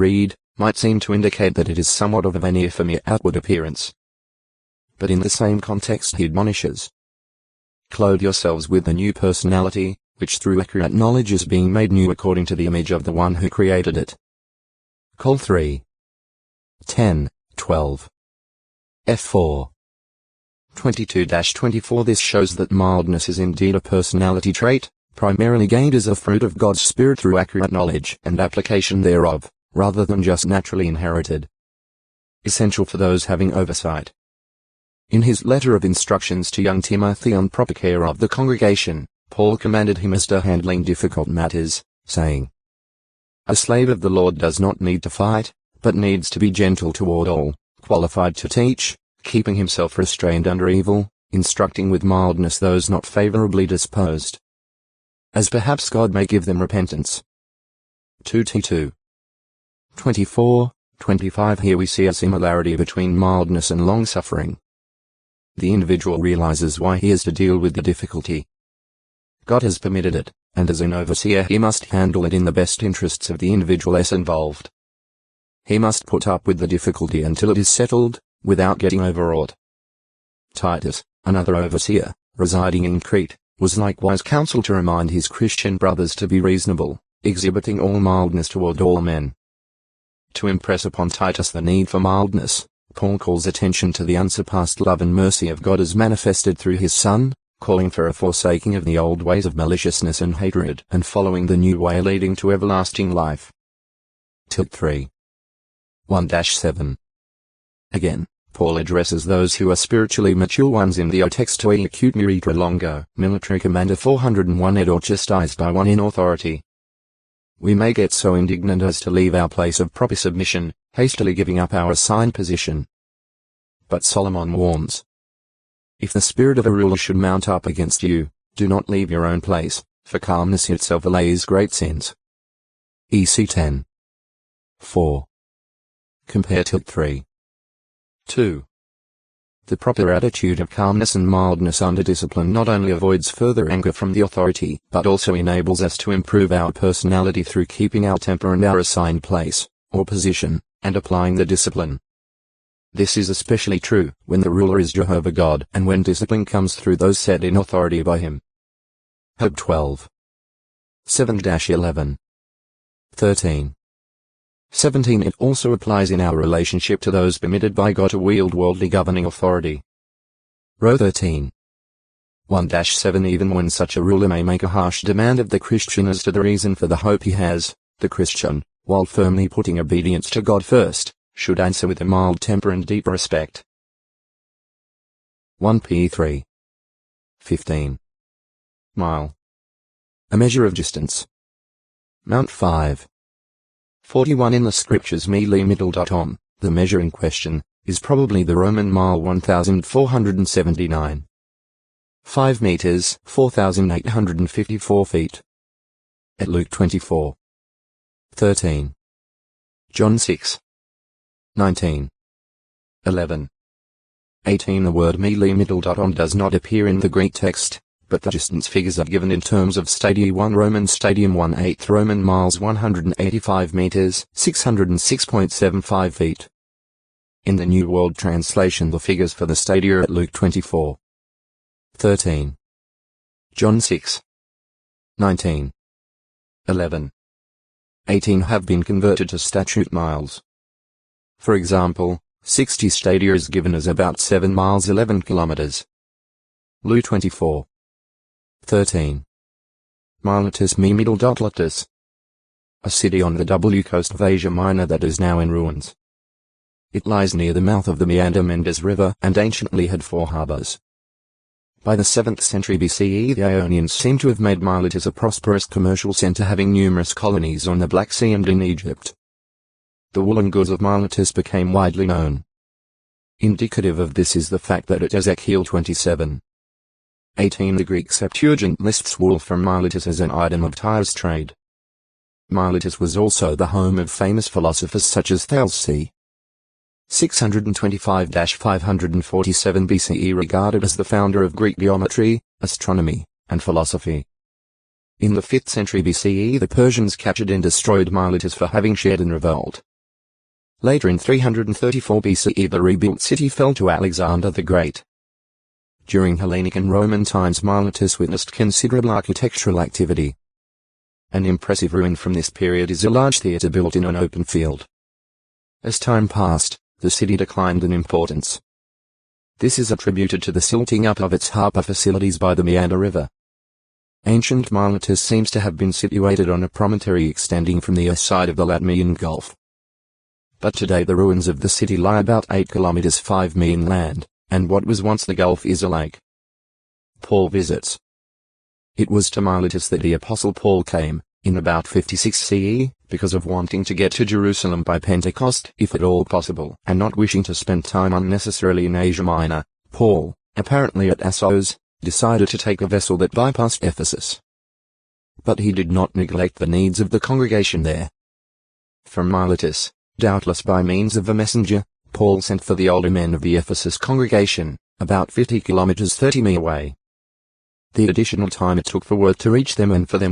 read, might seem to indicate that it is somewhat of a veneer for mere outward appearance. But in the same context he admonishes, "Clothe yourselves with the new personality, which through accurate knowledge is being made new according to the image of the one who created it." Col 3. 10, 12. F4. 22-24. This shows that mildness is indeed a personality trait, primarily gained as a fruit of God's Spirit through accurate knowledge and application thereof, rather than just naturally inherited. Essential for those having oversight. In his letter of instructions to young Timothy on proper care of the congregation, Paul commanded him as to handling difficult matters, saying, "A slave of the Lord does not need to fight, but needs to be gentle toward all, qualified to teach, keeping himself restrained under evil, instructing with mildness those not favorably disposed, as perhaps God may give them repentance." 2 T2. 24, 25. Here we see a similarity between mildness and long-suffering. The individual realizes why he has to deal with the difficulty. God has permitted it, and as an overseer he must handle it in the best interests of the individuals involved. He must put up with the difficulty until it is settled, without getting overwrought. Titus, another overseer, residing in Crete, was likewise counseled to remind his Christian brothers to be reasonable, exhibiting all mildness toward all men. To impress upon Titus the need for mildness, Paul calls attention to the unsurpassed love and mercy of God as manifested through his Son, calling for a forsaking of the old ways of maliciousness and hatred and following the new way leading to everlasting life. 3. 1-7. Again, Paul addresses those who are spiritually mature ones in the O Textoi Acute Miritra Longo, Military Commander 401 ed or chastised by one in authority. We may get so indignant as to leave our place of proper submission, hastily giving up our assigned position. But Solomon warns, "If the spirit of a ruler should mount up against you, do not leave your own place, for calmness itself allays great sins." EC 10. 4. Compare 3. 2. The proper attitude of calmness and mildness under discipline not only avoids further anger from the authority, but also enables us to improve our personality through keeping our temper and our assigned place, or position, and applying the discipline. This is especially true when the ruler is Jehovah God and when discipline comes through those set in authority by him. Job 12. 7-11. 13. 17. It also applies in our relationship to those permitted by God to wield worldly governing authority. Row 13. 1-7. Even when such a ruler may make a harsh demand of the Christian as to the reason for the hope he has, the Christian, while firmly putting obedience to God first, should answer with a mild temper and deep respect. 1 P 3. 15. Mile. A measure of distance. Mount 5. 41 in the scriptures middle.om, the measure in question, is probably the Roman mile 1479. 5 meters, 4,854 feet. At Luke 24. 13. John 6. 19. 11. 18. The word middle.om does not appear in the Greek text, but the distance figures are given in terms of Stadia 1 Roman Stadium 1/8 Roman miles 185 meters, 606.75 feet. In the New World Translation the figures for the stadia at Luke 24. 13. John 6. 19. 11. 18 have been converted to statute miles. For example, 60 stadia is given as about 7 miles 11 kilometers. Luke 24. 13. Miletus Middle.Lotus. A city on the W coast of Asia Minor that is now in ruins. It lies near the mouth of the Meander Mendes River and anciently had 4 harbors. By the 7th century BCE the Ionians seem to have made Miletus a prosperous commercial center having numerous colonies on the Black Sea and in Egypt. The woolen goods of Miletus became widely known. Indicative of this is the fact that at Ezekiel 27. 18 the Greek Septuagint lists wool from Miletus as an item of Tyre's trade. Miletus was also the home of famous philosophers such as Thales c. 625-547 BCE, regarded as the founder of Greek geometry, astronomy, and philosophy. In the 5th century BCE the Persians captured and destroyed Miletus for having shared in revolt, Later in 334 BCE the rebuilt city fell to Alexander the Great. During Hellenic and Roman times Miletus witnessed considerable architectural activity. An impressive ruin from this period is a large theatre built in an open field. As time passed, the city declined in importance. This is attributed to the silting up of its harbour facilities by the Meander River. Ancient Miletus seems to have been situated on a promontory extending from the east side of the Latmian Gulf. But today the ruins of the city lie about 8 kilometers 5 mi inland, and what was once the Gulf is a lake. Paul visits. It was to Miletus that the Apostle Paul came, in about 56 CE, because of wanting to get to Jerusalem by Pentecost, if at all possible, and not wishing to spend time unnecessarily in Asia Minor. Paul, apparently at Assos, decided to take a vessel that bypassed Ephesus. But he did not neglect the needs of the congregation there. From Miletus, doubtless by means of a messenger, Paul sent for the older men of the Ephesus congregation, about 50 kilometers 30 mi away. The additional time it took for word to reach them and for them